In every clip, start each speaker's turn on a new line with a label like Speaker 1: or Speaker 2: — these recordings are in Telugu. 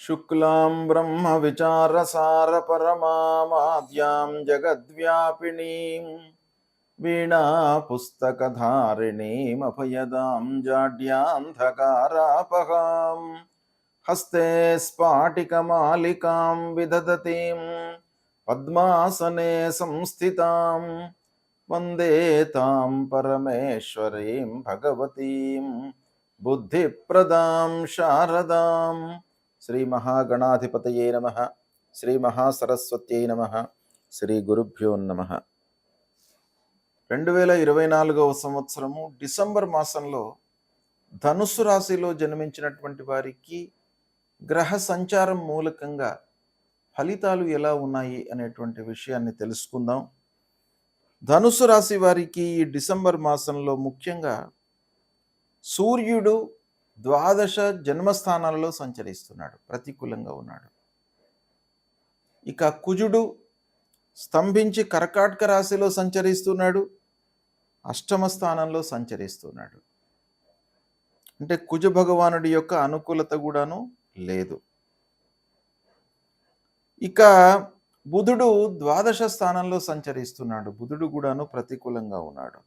Speaker 1: शुक्लां ब्रह्मविचारसारपरमामाद्यां जगद्व्यापिनीं वीणापुस्तकधारिणीमभयदां जाड्यान्धकारापहां हस्ते स्फाटिकमालिकां विदधतीं पद्मासने संस्थितां वन्दे तां परमेश्वरीं भगवतीं बुद्धिप्रदां शारदां। శ్రీ మహాగణాధిపతయే నమః. శ్రీ మహాసరస్వత్యై నమః. శ్రీ గురుభ్యో నమః. 2024వ సంవత్సరము డిసెంబర్ మాసంలో ధనుస్సు రాశిలో జన్మించినటువంటి వారికి గ్రహ సంచారం మూలకంగా ఫలితాలు ఎలా ఉన్నాయి అనేటువంటి విషయాన్ని తెలుసుకుందాం. ధనుస్సు రాశి వారికి ఈ డిసెంబర్ మాసంలో ముఖ్యంగా సూర్యుడు ద్వాదశ జన్మస్థానాలలో సంచరిస్తున్నాడు, ప్రతికూలంగా ఉన్నాడు. ఇక కుజుడు స్తంభించి కర్కాటక రాశిలో సంచరిస్తున్నాడు, అష్టమ స్థానంలో సంచరిస్తున్నాడు. అంటే కుజ భగవానుడి యొక్క అనుకూలత కూడాను లేదు. ఇక బుధుడు ద్వాదశ స్థానంలో సంచరిస్తున్నాడు, బుధుడు కూడాను ప్రతికూలంగా ఉన్నాడు.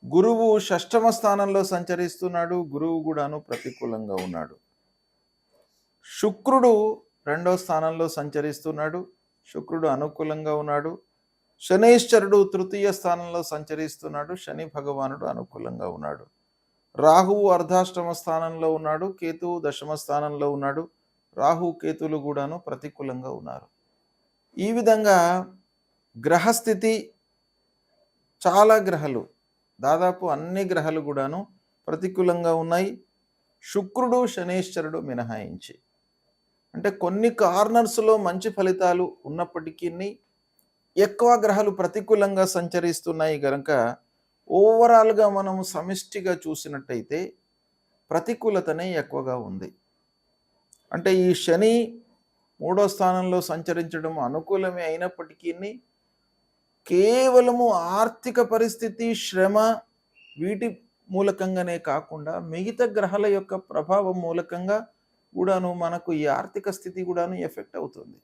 Speaker 1: గురువు షష్టమ స్థానంలో సంచరిస్తున్నాడు, గురువు కూడాను ప్రతికూలంగా ఉన్నాడు. శుక్రుడు రెండో స్థానంలో సంచరిస్తున్నాడు, శుక్రుడు అనుకూలంగా ఉన్నాడు. శనైశ్చరుడు తృతీయ స్థానంలో సంచరిస్తున్నాడు, శని భగవానుడు అనుకూలంగా ఉన్నాడు. రాహువు అర్ధాష్టమ స్థానంలో ఉన్నాడు, కేతువు దశమ స్థానంలో ఉన్నాడు. రాహు కేతువులు కూడాను ప్రతికూలంగా ఉన్నారు. ఈ విధంగా గ్రహస్థితి చాలా గ్రహాలు, దాదాపు అన్ని గ్రహాలు కూడాను ప్రతికూలంగా ఉన్నాయి, శుక్రుడు శనైశ్చరుడు మినహాయించి. అంటే కొన్ని కార్నర్స్లో మంచి ఫలితాలు ఉన్నప్పటికీ ఎక్కువ గ్రహాలు ప్రతికూలంగా సంచరిస్తున్నాయి కనుక ఓవరాల్గా మనం సమిష్టిగా చూసినట్టయితే ప్రతికూలతనే ఎక్కువగా ఉంది. అంటే ఈ శని మూడో స్థానంలో సంచరించడం అనుకూలమే అయినప్పటికీ కేవలము ఆర్థిక పరిస్థితి, శ్రమ వీటి మూలకంగానే కాకుండా మిగతా గ్రహాల యొక్క ప్రభావం మూలకంగా కూడాను మనకు ఈ ఆర్థిక స్థితి కూడాను ఎఫెక్ట్ అవుతుంది.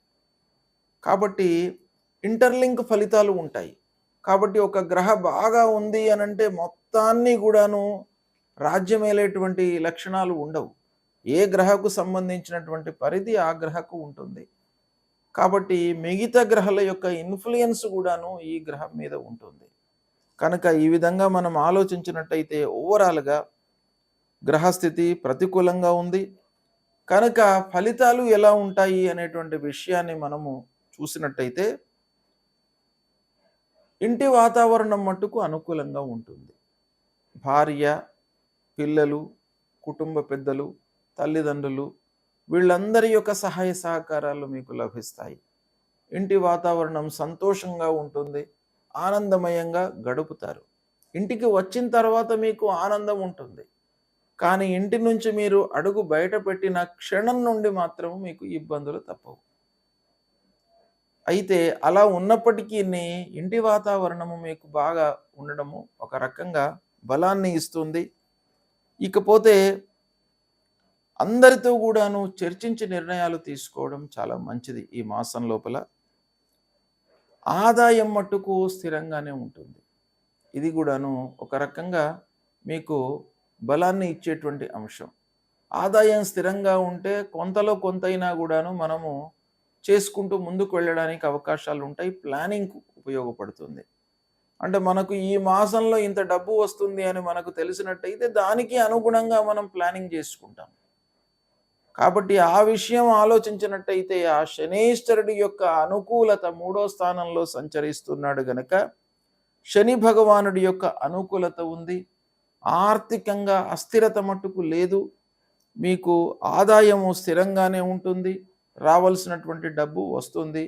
Speaker 1: కాబట్టి ఇంటర్లింక్ ఫలితాలు ఉంటాయి. కాబట్టి ఒక గ్రహ బాగా ఉంది అనంటే మొత్తాన్ని కూడాను రాజ్యమేలేటువంటి లక్షణాలు ఉండవు. ఏ గ్రహకు సంబంధించినటువంటి పరిధి ఆ గ్రహకు ఉంటుంది. కాబట్టి మిగతా గ్రహాల యొక్క ఇన్ఫ్లుయెన్స్ కూడాను ఈ గ్రహం మీద ఉంటుంది. కనుక ఈ విధంగా మనం ఆలోచించినట్టయితే ఓవరాల్గా గ్రహస్థితి ప్రతికూలంగా ఉంది. కనుక ఫలితాలు ఎలా ఉంటాయి అనేటువంటి విషయాన్ని మనము చూసినట్టయితే ఇంటి వాతావరణం మట్టుకు అనుకూలంగా ఉంటుంది. భార్య, పిల్లలు, కుటుంబ పెద్దలు, తల్లిదండ్రులు వీళ్ళందరి యొక్క సహాయ సహకారాలు మీకు లభిస్తాయి. ఇంటి వాతావరణం సంతోషంగా ఉంటుంది, ఆనందమయంగా గడుపుతారు. ఇంటికి వచ్చిన తర్వాత మీకు ఆనందం ఉంటుంది, కానీ ఇంటి నుంచి మీరు అడుగు బయట పెట్టిన క్షణం నుండి మాత్రం మీకు ఇబ్బందులు తప్పవు. అయితే అలా ఉన్నప్పటికీ ఇంటి వాతావరణము మీకు బాగా ఉండడము ఒక రకంగా బలాన్ని ఇస్తుంది. ఇకపోతే అందరితో కూడాను చర్చించి నిర్ణయాలు తీసుకోవడం చాలా మంచిది. ఈ మాసం లోపల ఆదాయం మట్టుకు స్థిరంగానే ఉంటుంది. ఇది కూడాను ఒక రకంగా మీకు బలాన్ని ఇచ్చేటువంటి అంశం. ఆదాయం స్థిరంగా ఉంటే కొంతలో కొంతైనా కూడాను మనము చేసుకుంటూ ముందుకు వెళ్ళడానికి అవకాశాలు ఉంటాయి. ప్లానింగ్ ఉపయోగపడుతుంది. అంటే మనకు ఈ మాసంలో ఇంత డబ్బు వస్తుంది అని మనకు తెలిసినట్టయితే దానికి అనుగుణంగా మనం ప్లానింగ్ చేసుకుంటాం. కాబట్టి ఆ విషయం ఆలోచించినట్టయితే ఆ శనైశ్వరుడి యొక్క అనుకూలత మూడో స్థానంలో సంచరిస్తున్నాడు గనక శని భగవానుడి యొక్క అనుకూలత ఉంది. ఆర్థికంగా అస్థిరత మట్టుకు లేదు, మీకు ఆదాయము స్థిరంగానే ఉంటుంది, రావాల్సినటువంటి డబ్బు వస్తుంది.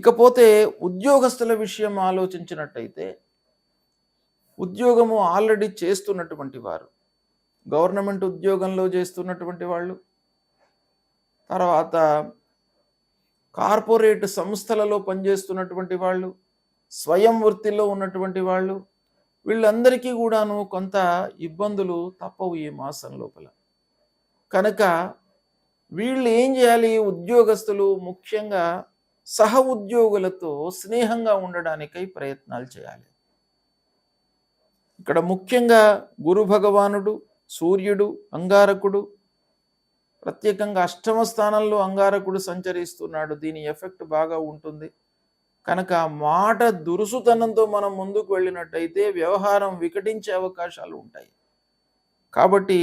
Speaker 1: ఇకపోతే ఉద్యోగస్తుల విషయం ఆలోచించినట్టయితే ఉద్యోగము ఆల్రెడీ చేస్తున్నటువంటి వారు, గవర్నమెంట్ ఉద్యోగంలో చేస్తున్నటువంటి వాళ్ళు, తర్వాత కార్పొరేట్ సంస్థలలో పనిచేస్తున్నటువంటి వాళ్ళు, స్వయం వృత్తిలో ఉన్నటువంటి వాళ్ళు, వీళ్ళందరికీ కూడాను కొంత ఇబ్బందులు తప్పవు ఈ మాసం లోపల. కనుక వీళ్ళు ఏం చేయాలి? ఉద్యోగస్తులు ముఖ్యంగా సహ ఉద్యోగులతో స్నేహంగా ఉండడానికై ప్రయత్నాలు చేయాలి. ఇక్కడ ముఖ్యంగా గురు భగవానుడు, సూర్యుడు, అంగారకుడు, ప్రత్యేకంగా అష్టమ స్థానంలో అంగారకుడు సంచరిస్తున్నాడు. దీని ఎఫెక్ట్ బాగా ఉంటుంది. కనుక మాట దురుసుతనంతో మనం ముందుకు వెళ్ళినట్టయితే వ్యవహారం వికటించే అవకాశాలు ఉంటాయి. కాబట్టి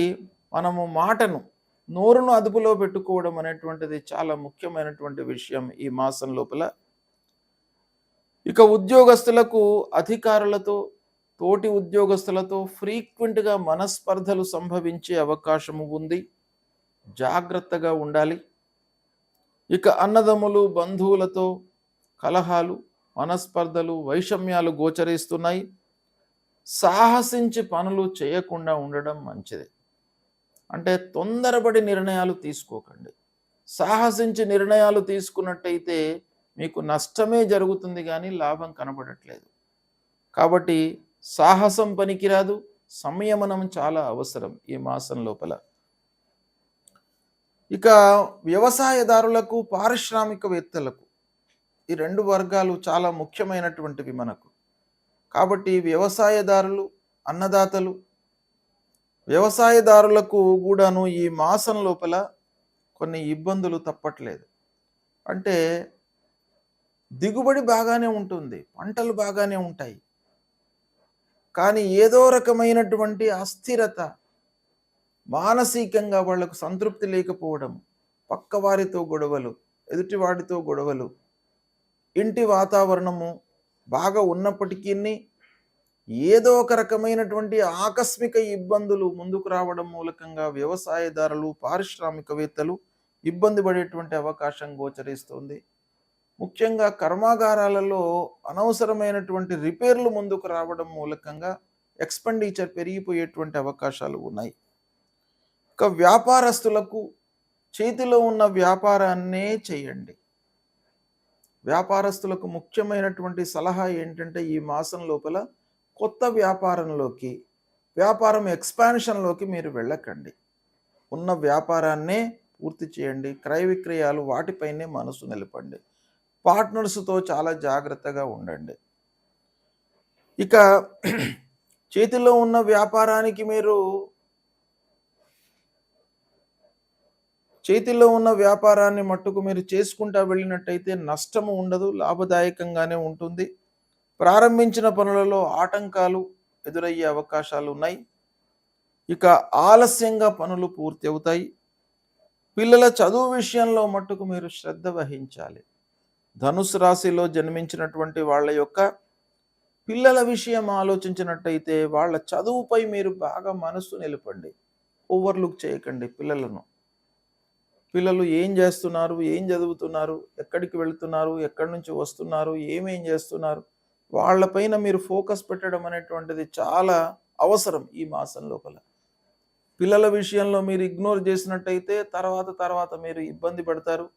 Speaker 1: మనము నోరును అదుపులో పెట్టుకోవడం అనేటువంటిది చాలా ముఖ్యమైనటువంటి విషయం ఈ మాసం లోపల. ఇక ఉద్యోగస్తులకు అధికారులతో, తోటి ఉద్యోగస్తులతో ఫ్రీక్వెంట్గా మనస్పర్ధలు సంభవించే అవకాశము ఉంది. జాగ్రత్తగా ఉండాలి. ఇక అన్నదమ్ములు, బంధువులతో కలహాలు, మనస్పర్ధలు, వైషమ్యాలు గోచరిస్తున్నాయి. సాహసించి పనులు చేయకుండా ఉండడం మంచిది. అంటే తొందరపడి నిర్ణయాలు తీసుకోకండి. సాహసించి నిర్ణయాలు తీసుకున్నట్టయితే మీకు నష్టమే జరుగుతుంది కానీ లాభం కనబడట్లేదు. కాబట్టి సాహసం పనికిరాదు. సంయమనం చాలా అవసరం ఈ మాసం లోపల. ఇక వ్యవసాయదారులకు, పారిశ్రామికవేత్తలకు ఈ 2 వర్గాలు చాలా ముఖ్యమైనటువంటివి మనకు. కాబట్టి వ్యవసాయదారులు, అన్నదాతలు, వ్యవసాయదారులకు కూడాను ఈ మాసం లోపల కొన్ని ఇబ్బందులు తప్పట్లేదు. అంటే దిగుబడి బాగానే ఉంటుంది, పంటలు బాగానే ఉంటాయి. కానీ ఏదో రకమైనటువంటి అస్థిరత, మానసికంగా వాళ్లకు సంతృప్తి లేకపోవడం, పక్కవారితో గొడవలు, ఎదుటివాడితో గొడవలు, ఇంటి వాతావరణము బాగా ఉన్నప్పటికీ ఏదో ఒక రకమైనటువంటి ఆకస్మిక ఇబ్బందులు ముందుకు రావడం మూలకంగా వ్యవసాయదారులు, పారిశ్రామికవేత్తలు ఇబ్బంది పడేటువంటి అవకాశం గోచరిస్తుంది. ముఖ్యంగా కర్మాగారాలలో అనవసరమైనటువంటి రిపేర్లు ముందుకు రావడం మూలకంగా ఎక్స్పెండిచర్ పెరిగిపోయేటువంటి అవకాశాలు ఉన్నాయి. ఇక వ్యాపారస్తులకు చేతిలో ఉన్న వ్యాపారాన్నే చేయండి. వ్యాపారస్తులకు ముఖ్యమైనటువంటి సలహా ఏంటంటే ఈ మాసం లోపల కొత్త వ్యాపారం ఎక్స్పాన్షన్లోకి మీరు వెళ్ళకండి. ఉన్న వ్యాపారాన్నే పూర్తి చేయండి. క్రయ విక్రయాలు వాటిపైనే మనసు నిలపండి. పార్ట్నర్స్తో చాలా జాగ్రత్తగా ఉండండి. ఇక చేతిలో ఉన్న వ్యాపారాన్ని మట్టుకు మీరు చేసుకుంటా వెళ్ళినట్టయితే నష్టము ఉండదు, లాభదాయకంగానే ఉంటుంది. ప్రారంభించిన పనులలో ఆటంకాలు ఎదురయ్యే అవకాశాలు ఉన్నాయి. ఇక ఆలస్యంగా పనులు పూర్తి అవుతాయి. పిల్లల చదువు విషయంలో మట్టుకు మీరు శ్రద్ధ వహించాలి. ధనుసు రాశిలో జన్మించినటువంటి వాళ్ళ యొక్క పిల్లల విషయం ఆలోచించినట్టయితే వాళ్ళ చదువుపై మీరు బాగా మనసు నిలపండి. ఓవర్లుక్ చేయకండి పిల్లలు ఏం చేస్తున్నారు, ఏం చదువుతున్నారు, ఎక్కడికి వెళుతున్నారు, ఎక్కడి నుంచి వస్తున్నారు, ఏమేం చేస్తున్నారు, వాళ్ళపైన మీరు ఫోకస్ పెట్టడం అనేటువంటిది చాలా అవసరం ఈ మాసం లోపల. పిల్లల విషయంలో మీరు ఇగ్నోర్ చేసినట్టయితే తర్వాత మీరు ఇబ్బంది పడతారు,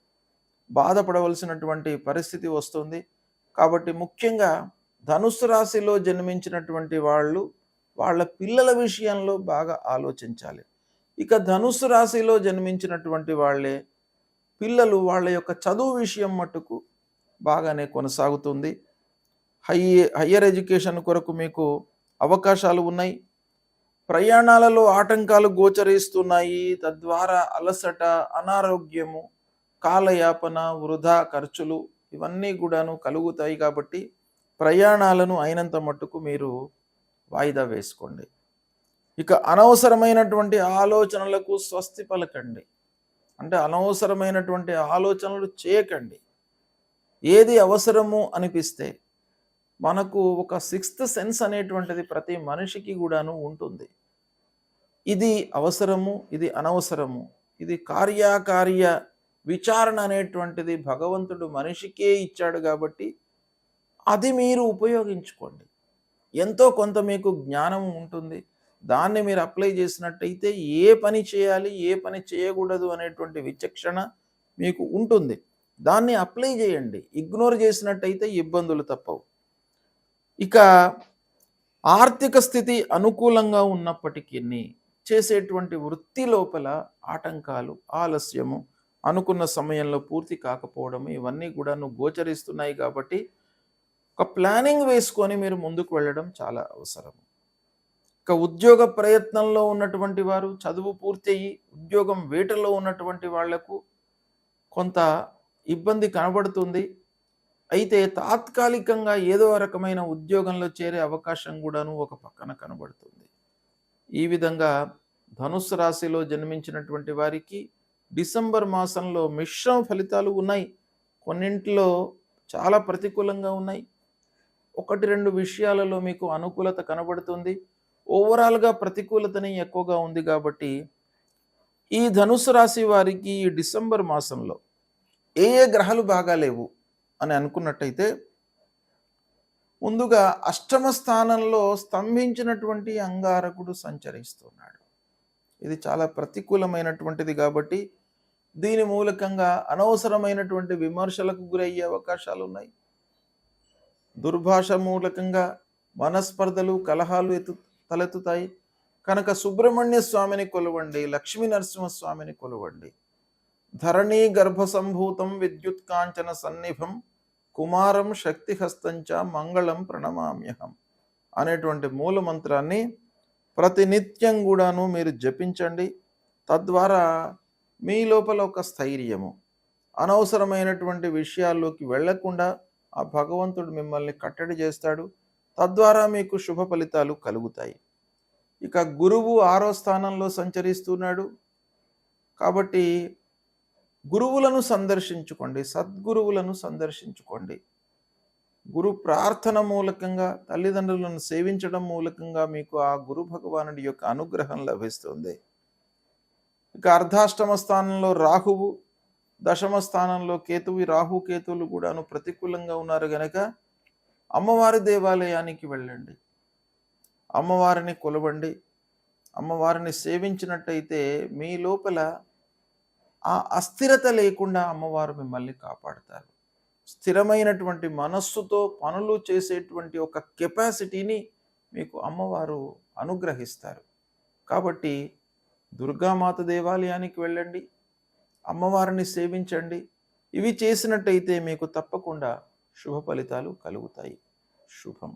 Speaker 1: బాధపడవలసినటువంటి పరిస్థితి వస్తుంది. కాబట్టి ముఖ్యంగా ధనుస్సు రాశిలో జన్మించినటువంటి వాళ్ళు వాళ్ళ పిల్లల విషయంలో బాగా ఆలోచించాలి. ఇక ధనుస్సు రాశిలో జన్మించినటువంటి వాళ్ళే పిల్లలు వాళ్ళ యొక్క చదువు విషయం మట్టుకు బాగానే కొనసాగుతుంది. హయ్యర్ ఎడ్యుకేషన్ కొరకు మీకు అవకాశాలు ఉన్నాయి. ప్రయాణాలలో ఆటంకాలు గోచరిస్తున్నాయి. తద్వారా అలసట, అనారోగ్యము, కాలయాపన, వృధా ఖర్చులు ఇవన్నీ కూడాను కలుగుతాయి. కాబట్టి ప్రయాణాలను అయినంత మట్టుకు మీరు వాయిదా వేసుకోండి. ఇక అనవసరమైనటువంటి ఆలోచనలకు స్వస్తి పలకండి. అంటే అనవసరమైనటువంటి ఆలోచనలు చేయకండి. ఏది అవసరము అనిపిస్తే, మనకు ఒక 6th సెన్స్ అనేటువంటిది ప్రతి మనిషికి కూడాను ఉంటుంది. ఇది అవసరము, ఇది అనవసరము, ఇది కార్యకార్య విచారణ అనేటువంటిది భగవంతుడు మనిషికే ఇచ్చాడు. కాబట్టి అది మీరు ఉపయోగించుకోండి. ఎంతో కొంత మీకు జ్ఞానం ఉంటుంది. దాన్ని మీరు అప్లై చేసినట్టయితే ఏ పని చేయాలి, ఏ పని చేయకూడదు అనేటువంటి విచక్షణ మీకు ఉంటుంది. దాన్ని అప్లై చేయండి. ఇగ్నోర్ చేసినట్టయితే ఇబ్బందులు తప్పవు. ఇక ఆర్థిక స్థితి అనుకూలంగా ఉన్నప్పటికీ చేసేటువంటి వృత్తి లోపల ఆటంకాలు, ఆలస్యము, అనుకున్న సమయంలో పూర్తి కాకపోవడం ఇవన్నీ కూడాను గోచరిస్తున్నాయి కాబట్టి ఒక ప్లానింగ్ వేసుకొని మీరు ముందుకు వెళ్ళడం చాలా అవసరం. ఇక ఉద్యోగ ప్రయత్నంలో ఉన్నటువంటి వారు, చదువు పూర్తయ్యి ఉద్యోగం వేటలో ఉన్నటువంటి వాళ్లకు కొంత ఇబ్బంది కనబడుతుంది. అయితే తాత్కాలికంగా ఏదో రకమైన ఉద్యోగంలో చేరే అవకాశం కూడాను ఒక పక్కన కనబడుతుంది. ఈ విధంగా ధనుస్సు రాశిలో జన్మించినటువంటి వారికి డిసెంబర్ మాసంలో మిశ్రమ ఫలితాలు ఉన్నాయి. కొన్నింటిలో చాలా ప్రతికూలంగా ఉన్నాయి. 1-2 విషయాలలో మీకు అనుకూలత కనబడుతుంది. ఓవరాల్గా ప్రతికూలతనే ఎక్కువగా ఉంది కాబట్టి ఈ ధనుస్సు రాశి వారికి ఈ డిసెంబర్ మాసంలో ఏ గ్రహాలు బాగాలేవు అని అనుకున్నట్టయితే, ముందుగా అష్టమ స్థానంలో స్తంభించినటువంటి అంగారకుడు సంచరిస్తున్నాడు. ఇది చాలా ప్రతికూలమైనటువంటిది కాబట్టి దీని మూలకంగా అనవసరమైనటువంటి విమర్శలకు గురయ్యే అవకాశాలు ఉన్నాయి. దుర్భాష మూలకంగా మనస్పర్ధలు, కలహాలు తలెత్తుతాయి. కనుక సుబ్రహ్మణ్య స్వామిని కొలవండి, లక్ష్మీ నరసింహస్వామిని కొలవండి. ధరణీ గర్భ సంభూతం విద్యుత్ కాంచన సన్నిభం కుమారం శక్తిహస్తంచ మంగళం ప్రణమామ్యహం అనేటువంటి మూల మంత్రాన్ని ప్రతినిత్యం కూడాను మీరు జపించండి. తద్వారా మీ లోపల ఒక స్థైర్యము, అనవసరమైనటువంటి విషయాల్లోకి వెళ్లకుండా ఆ భగవంతుడు మిమ్మల్ని కట్టడి చేస్తాడు. తద్వారా మీకు శుభ ఫలితాలు కలుగుతాయి. ఇక గురువు 6వ స్థానంలో సంచరిస్తున్నాడు కాబట్టి గురువులను సందర్శించుకోండి, సద్గురువులను సందర్శించుకోండి. గురు ప్రార్థన మూలకంగా, తల్లిదండ్రులను సేవించడం మూలకంగా మీకు ఆ గురు భగవానుడి యొక్క అనుగ్రహం లభిస్తుంది. ఇక అర్ధాష్టమ స్థానంలో రాహువు, దశమ స్థానంలో కేతువు. రాహు కేతువులు కూడాను ప్రతికూలంగా ఉన్నారు గనక అమ్మవారి దేవాలయానికి వెళ్ళండి, అమ్మవారిని కొలవండి. అమ్మవారిని సేవించినట్టయితే మీ లోపల ఆ అస్థిరత లేకుండా అమ్మవారు మిమ్మల్ని కాపాడుతారు. స్థిరమైనటువంటి మనస్సుతో పనులు చేసేటువంటి ఒక కెపాసిటీని మీకు అమ్మవారు అనుగ్రహిస్తారు. కాబట్టి దుర్గామాత దేవాలయానికి వెళ్ళండి, అమ్మవారిని సేవించండి. ఇవి చేసినట్టయితే మీకు తప్పకుండా శుభ ఫలితాలు కలుగుతాయి. శుభం.